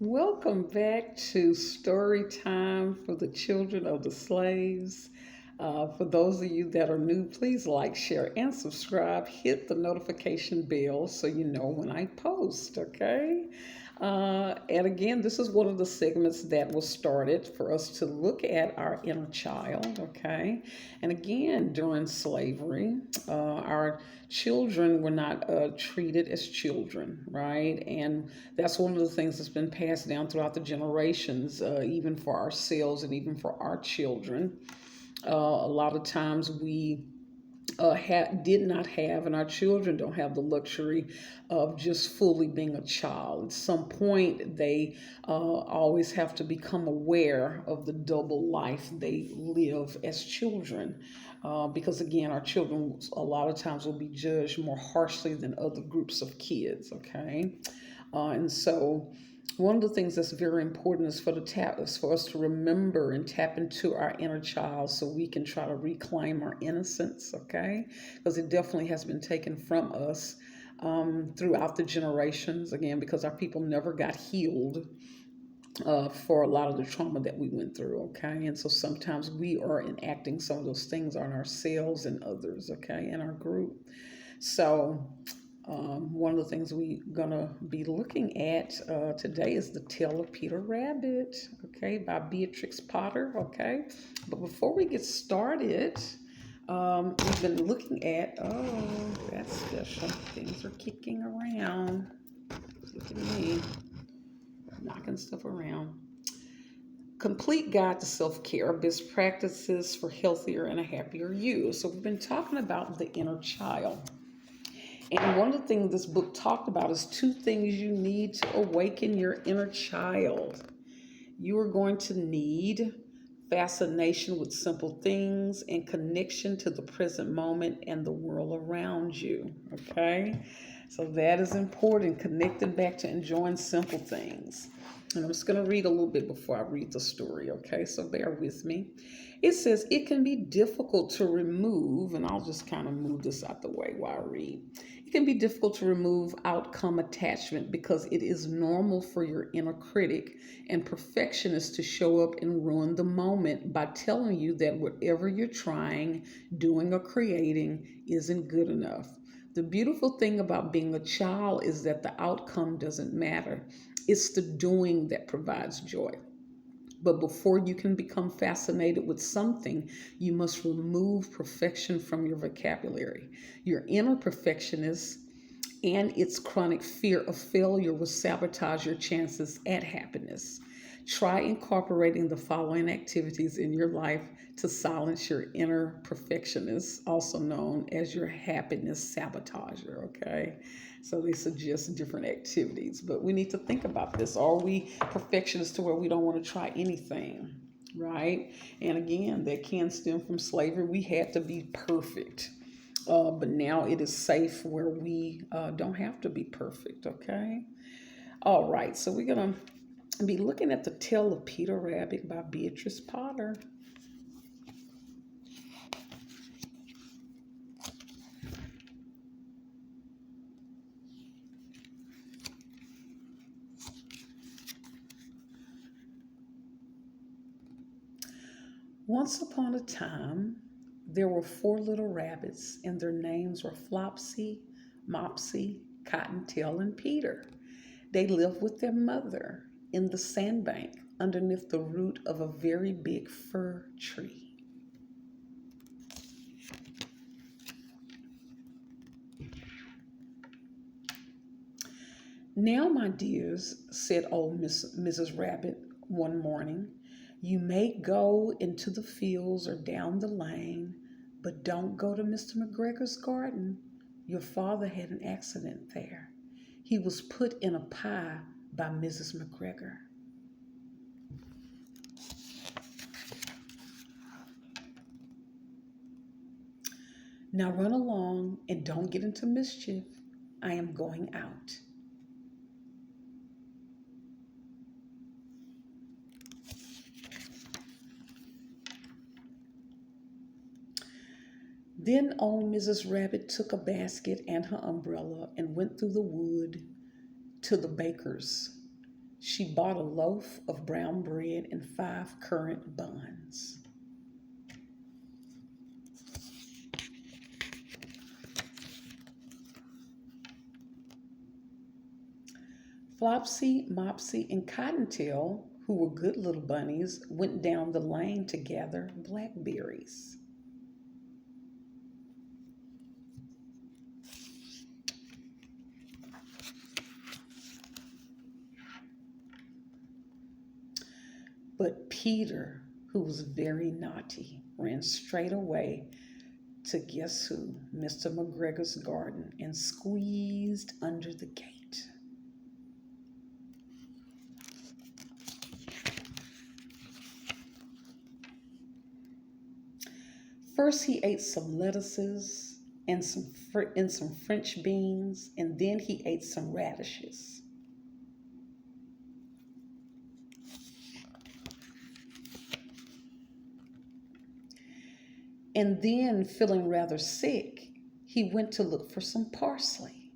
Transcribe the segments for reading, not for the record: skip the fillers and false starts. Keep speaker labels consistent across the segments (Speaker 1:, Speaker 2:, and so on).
Speaker 1: Welcome back to Storytime for the Children of the Slaves. For those of you that are new, please like, share, and subscribe. Hit the notification bell so you know when I post, okay? And again, this is one of the segments that was started for us to look at our inner child, okay? And again, during slavery, our children were not treated as children, right? And that's one of the things that's been passed down throughout the generations, even for ourselves and even for our children. A lot of times we did not have, and our children don't have the luxury of just fully being a child. At some point, they always have to become aware of the double life they live as children. Because again, our children a lot of times will be judged more harshly than other groups of kids, okay? And so one of the things that's very important is for us to remember and tap into our inner child so we can try to reclaim our innocence, okay? Because it definitely has been taken from us throughout the generations, again, because our people never got healed for a lot of the trauma that we went through, okay? And so sometimes we are enacting some of those things on ourselves and others, okay, in our group. So one of the things we're gonna be looking at today is The Tale of Peter Rabbit, okay, by Beatrix Potter, okay. But before we get started, we've been looking at, oh, that's special. Things are kicking around. Look at me, knocking stuff around. Complete Guide to Self-Care, Best Practices for Healthier and a Happier You. So we've been talking about the inner child. And one of the things this book talked about is two things you need to awaken your inner child. You are going to need fascination with simple things and connection to the present moment and the world around you. Okay? So that is important, connecting back to enjoying simple things. And I'm just going to read a little bit before I read the story, okay? So bear with me. It says, it can be difficult to remove, and I'll just kind of move this out the way while I read. It can be difficult to remove outcome attachment because it is normal for your inner critic and perfectionist to show up and ruin the moment by telling you that whatever you're trying, doing, or creating isn't good enough. The beautiful thing about being a child is that the outcome doesn't matter. It's the doing that provides joy. But before you can become fascinated with something, you must remove perfection from your vocabulary. Your inner perfectionist and its chronic fear of failure will sabotage your chances at happiness. Try incorporating the following activities in your life to silence your inner perfectionist, also known as your happiness sabotager, okay? So they suggest different activities, but we need to think about this. Are we perfectionists to where we don't want to try anything, right? And again, that can stem from slavery. We had to be perfect. But now it is safe where we don't have to be perfect, okay? All right, so we're going to be looking at The Tale of Peter Rabbit by Beatrice Potter. Once upon a time, there were four little rabbits, and their names were Flopsy, Mopsy, Cottontail, and Peter. They lived with their mother in the sandbank underneath the root of a very big fir tree. Now, my dears, said old Mrs. Rabbit one morning, you may go into the fields or down the lane, but don't go to Mr. McGregor's garden. Your father had an accident there. He was put in a pie by Mrs. McGregor. Now run along and don't get into mischief. I am going out. Then old Mrs. Rabbit took a basket and her umbrella and went through the wood to the baker's. She bought a loaf of brown bread and 5 currant buns. Flopsy, Mopsy, and Cottontail, who were good little bunnies, went down the lane to gather blackberries. But Peter, who was very naughty, ran straight away to guess who? Mr. McGregor's garden and squeezed under the gate. First, he ate some lettuces and some French beans, and then he ate some radishes. And then, feeling rather sick, he went to look for some parsley.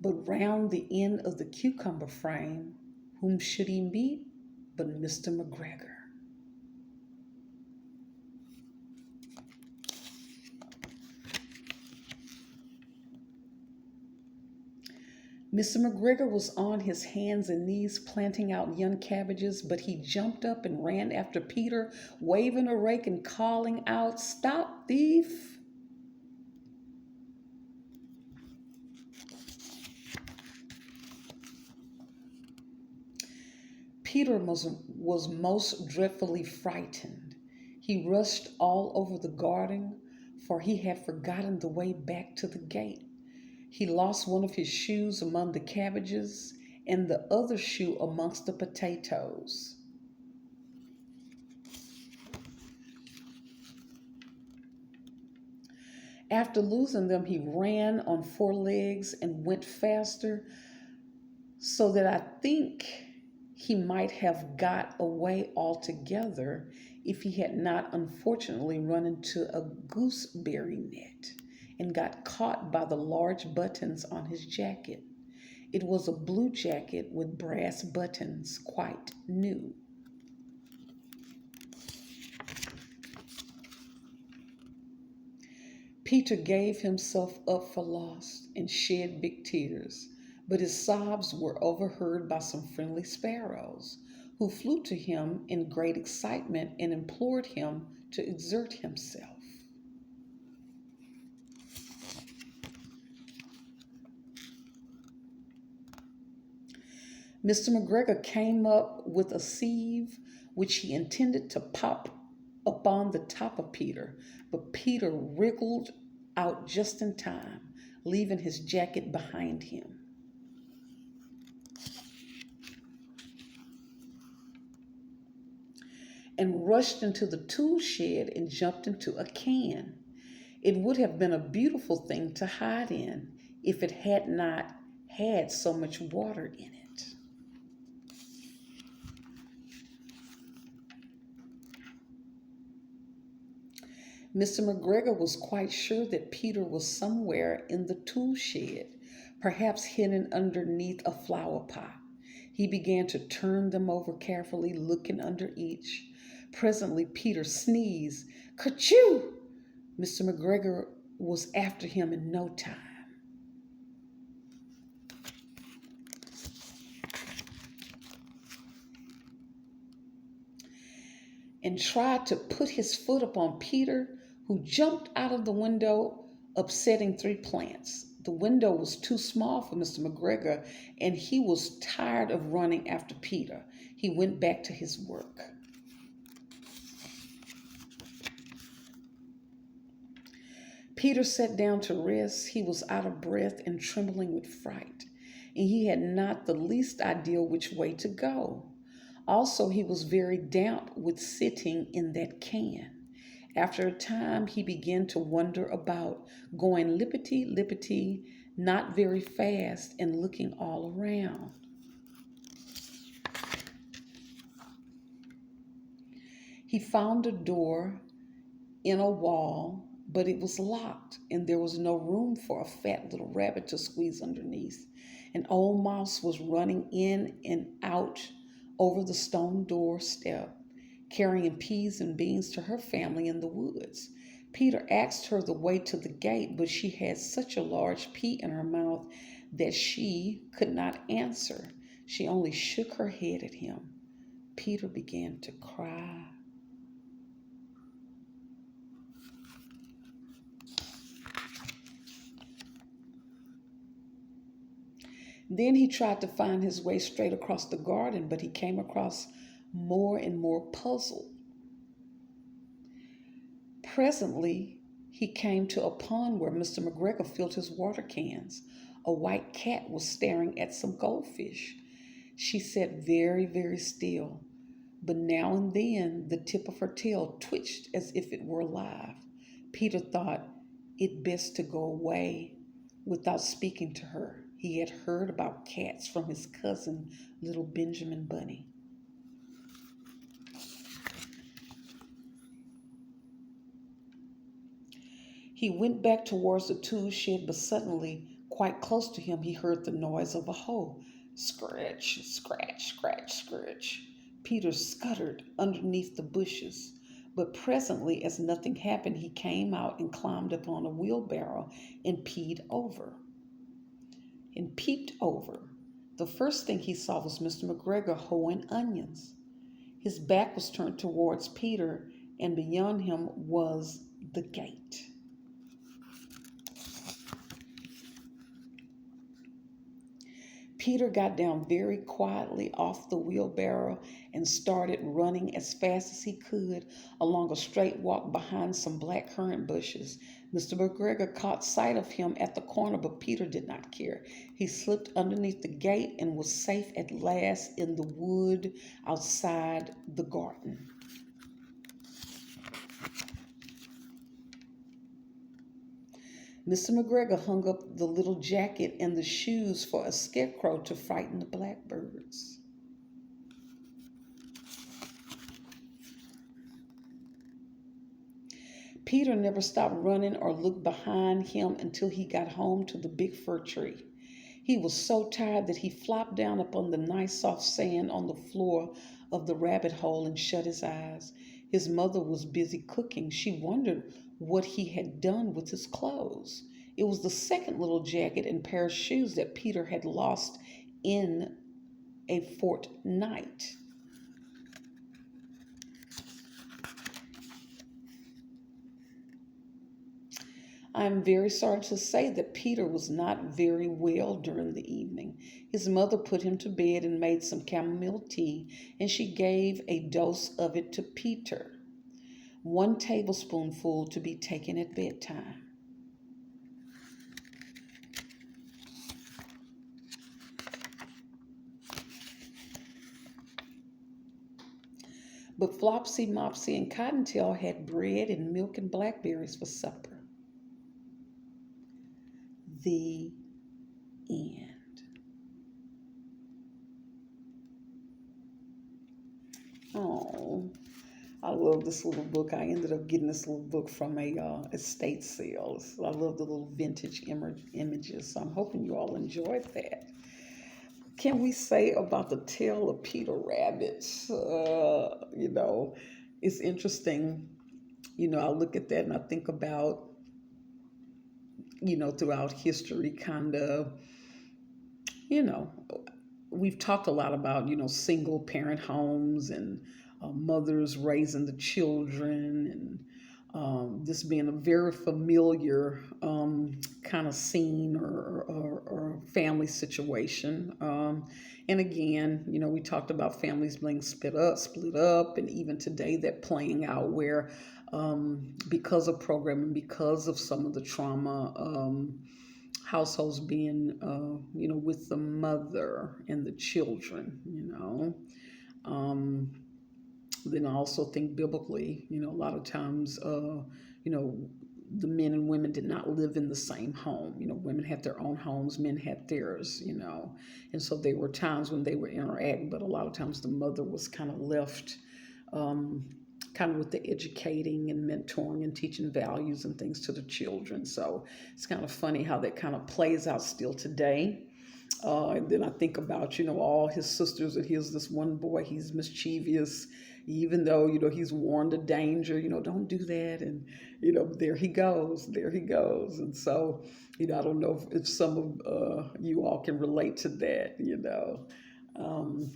Speaker 1: But round the end of the cucumber frame, whom should he meet but Mr. McGregor? Mr. McGregor was on his hands and knees planting out young cabbages, but he jumped up and ran after Peter, waving a rake and calling out, "Stop, thief!" Peter was most dreadfully frightened. He rushed all over the garden, for he had forgotten the way back to the gate. He lost one of his shoes among the cabbages and the other shoe amongst the potatoes. After losing them, he ran on 4 legs and went faster, so that I think he might have got away altogether if he had not unfortunately run into a gooseberry net and got caught by the large buttons on his jacket. It was a blue jacket with brass buttons, quite new. Peter gave himself up for lost and shed big tears, but his sobs were overheard by some friendly sparrows, who flew to him in great excitement and implored him to exert himself. Mr. McGregor came up with a sieve which he intended to pop upon the top of Peter, but Peter wriggled out just in time, leaving his jacket behind him. And rushed into the tool shed and jumped into a can. It would have been a beautiful thing to hide in if it had not had so much water in it. Mr. McGregor was quite sure that Peter was somewhere in the tool shed, perhaps hidden underneath a flower pot. He began to turn them over carefully, looking under each. Presently, Peter sneezed. "Kerchoo!" Mr. McGregor was after him in no time. And tried to put his foot upon Peter, who jumped out of the window, upsetting 3 plants. The window was too small for Mr. McGregor, and he was tired of running after Peter. He went back to his work. Peter sat down to rest. He was out of breath and trembling with fright, and he had not the least idea which way to go. Also, he was very damp with sitting in that can. After a time, he began to wander about, going lippity-lippity, not very fast, and looking all around. He found a door in a wall, but it was locked, and there was no room for a fat little rabbit to squeeze underneath. An old mouse was running in and out over the stone doorstep, carrying peas and beans to her family in the woods. Peter asked her the way to the gate, but she had such a large pea in her mouth that she could not answer. She only shook her head at him. Peter began to cry. Then he tried to find his way straight across the garden, but he came across more and more puzzled. Presently, he came to a pond where Mr. McGregor filled his water cans. A white cat was staring at some goldfish. She sat very, very still, but now and then the tip of her tail twitched as if it were alive. Peter thought it best to go away without speaking to her. He had heard about cats from his cousin, little Benjamin Bunny. He went back towards the tool shed, but suddenly, quite close to him, he heard the noise of a hoe. Scratch, scratch, scratch, scratch. Peter scuttered underneath the bushes. But presently, as nothing happened, he came out and climbed upon a wheelbarrow and peeped over. The first thing he saw was Mr. McGregor hoeing onions. His back was turned towards Peter, and beyond him was the gate. Peter got down very quietly off the wheelbarrow and started running as fast as he could along a straight walk behind some black currant bushes. Mr. McGregor caught sight of him at the corner, but Peter did not care. He slipped underneath the gate and was safe at last in the wood outside the garden. Mr. McGregor hung up the little jacket and the shoes for a scarecrow to frighten the blackbirds. Peter never stopped running or looked behind him until he got home to the big fir tree. He was so tired that he flopped down upon the nice soft sand on the floor of the rabbit hole and shut his eyes. His mother was busy cooking. She wondered what he had done with his clothes. It was the second little jacket and pair of shoes that Peter had lost in a fortnight. I am very sorry to say that Peter was not very well during the evening. His mother put him to bed and made some chamomile tea, and she gave a dose of it to Peter, 1 tablespoonful to be taken at bedtime. But Flopsy, Mopsy, and Cottontail had bread and milk and blackberries for supper. The end. Oh, I love this little book. I ended up getting this little book from a estate sale. I love the little vintage images, so I'm hoping you all enjoyed that. What can we say about the tale of Peter Rabbit? It's interesting. I look at that and I think about, throughout history, kind of, you know, we've talked a lot about, single parent homes and mothers raising the children, and this being a very familiar kind of scene or family situation. And again, we talked about families being split up, and even today that playing out where because of programming, because of some of the trauma, households being, with the mother and the children. Um, then I also think biblically, a lot of times, the men and women did not live in the same home. Women had their own homes, men had theirs, and so there were times when they would interact, but a lot of times the mother was kind of left kind of with the educating and mentoring and teaching values and things to the children. So it's kind of funny how that kind of plays out still today. And then I think about, all his sisters, and here's this one boy, he's mischievous, even though, he's warned of danger, don't do that. And, there he goes, there he goes. And so, I don't know if some of you all can relate to that. Um,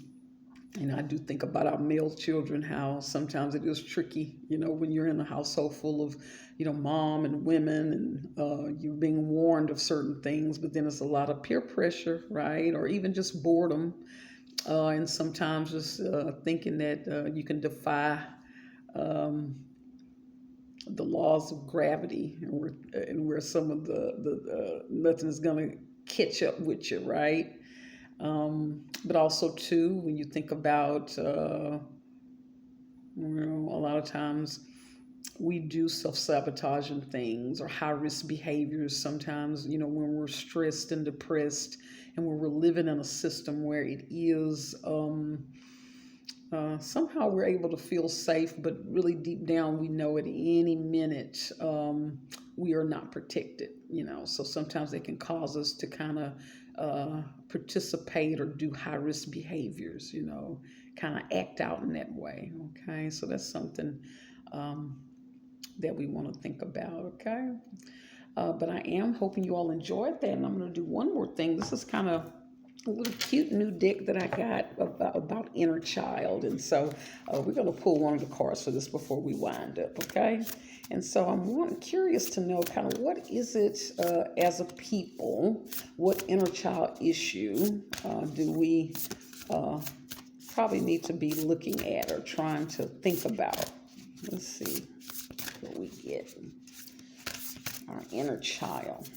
Speaker 1: I do think about our male children, how sometimes it is tricky, when you're in a household full of, mom and women, and you're being warned of certain things, but then it's a lot of peer pressure, right? Or even just boredom. And sometimes just thinking that you can defy um, the laws of gravity, and where some of the nothing is going to catch up with you, right? But also too, when you think about, a lot of times we do self-sabotaging things or high-risk behaviors sometimes, when we're stressed and depressed, and when we're living in a system where it is, somehow we're able to feel safe, but really deep down we know at any minute we are not protected, so sometimes they can cause us to kind of participate or do high-risk behaviors, kind of act out in that way. Okay, so that's something that we want to think about. Okay, but I am hoping you all enjoyed that, and I'm going to do one more thing. This is kind of a little cute new deck that I got about inner child. And so we're going to pull one of the cards for this before we wind up, okay? And so I'm curious to know kind of what is it as a people, what inner child issue do we probably need to be looking at or trying to think about? Let's see what we get. Our inner child.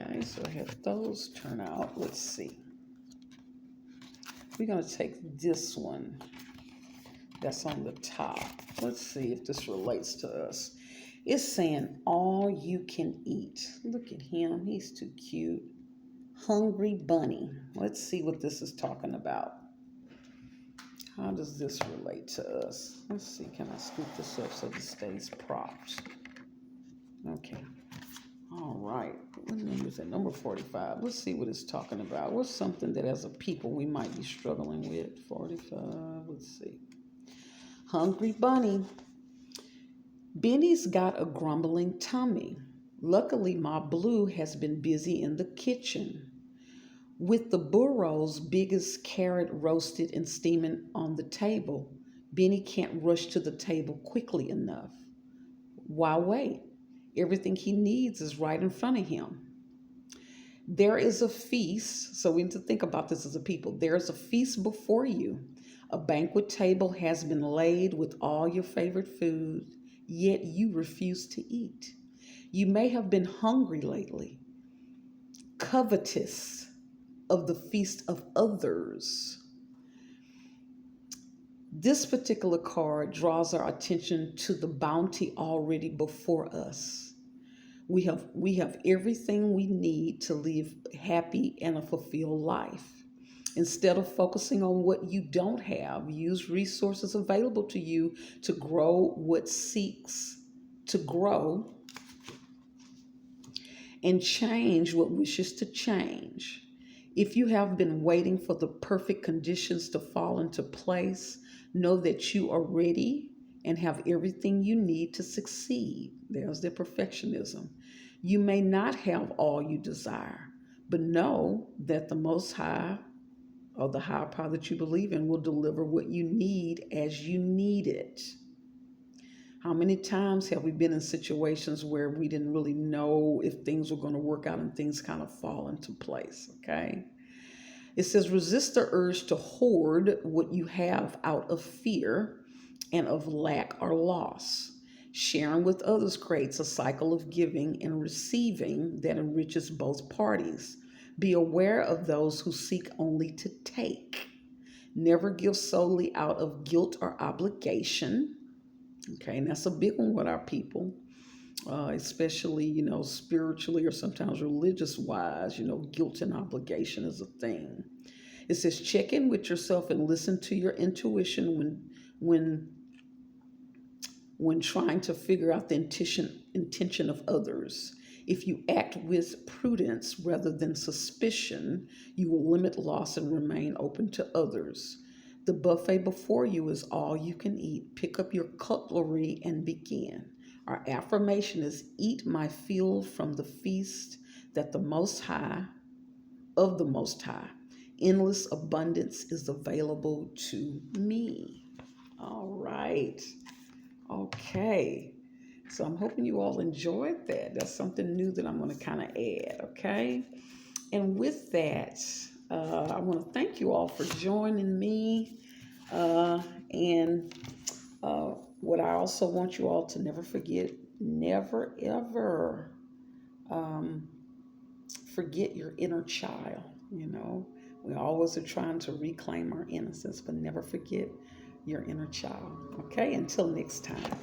Speaker 1: Okay, so I have those turn out. Let's see. We're going to take this one that's on the top. Let's see if this relates to us. It's saying all you can eat. Look at him. He's too cute. Hungry bunny. Let's see what this is talking about. How does this relate to us? Let's see. Can I scoop this up so this stays propped? Okay. All right. What number is that? Number 45. Let's see what it's talking about. What's something that as a people we might be struggling with? 45. Let's see. Hungry bunny. Benny's got a grumbling tummy. Luckily, my Blue has been busy in the kitchen with the burro's biggest carrot roasted and steaming on the table. Benny can't rush to the table quickly enough. Why wait? Everything he needs is right in front of him. There is a feast, so we need to think about this as a people. There is a feast before you. A banquet table has been laid with all your favorite food, yet you refuse to eat. You may have been hungry lately, covetous of the feast of others. This particular card draws our attention to the bounty already before us. We have everything we need to live happy and a fulfilled life. Instead of focusing on what you don't have, use resources available to you to grow what seeks to grow and change what wishes to change. If you have been waiting for the perfect conditions to fall into place, know that you are ready and have everything you need to succeed. There's the perfectionism. You may not have all you desire, but know that the Most High, or the higher power that you believe in, will deliver what you need as you need it. How many times have we been in situations where we didn't really know if things were going to work out and things kind of fall into place, okay? It says, resist the urge to hoard what you have out of fear and of lack or loss. Sharing with others creates a cycle of giving and receiving that enriches both parties. Be aware of those who seek only to take. Never give solely out of guilt or obligation. Okay, and that's a big one with our people. especially, spiritually or sometimes religious wise, guilt and obligation is a thing. It says check in with yourself and listen to your intuition when when trying to figure out the intention of others. If you act with prudence rather than suspicion, you will limit loss and remain open to others. The buffet before you is all you can eat. Pick up your cutlery and begin. Our affirmation is eat my fill from the feast that the Most High, of the Most High, endless abundance is available to me. All right. Okay. So I'm hoping you all enjoyed that. That's something new that I'm going to kind of add. Okay. And with that, I want to thank you all for joining me. And what I also want you all to never forget, never ever um, forget your inner child. We always are trying to reclaim our innocence, but never forget your inner child. Okay. Until next time.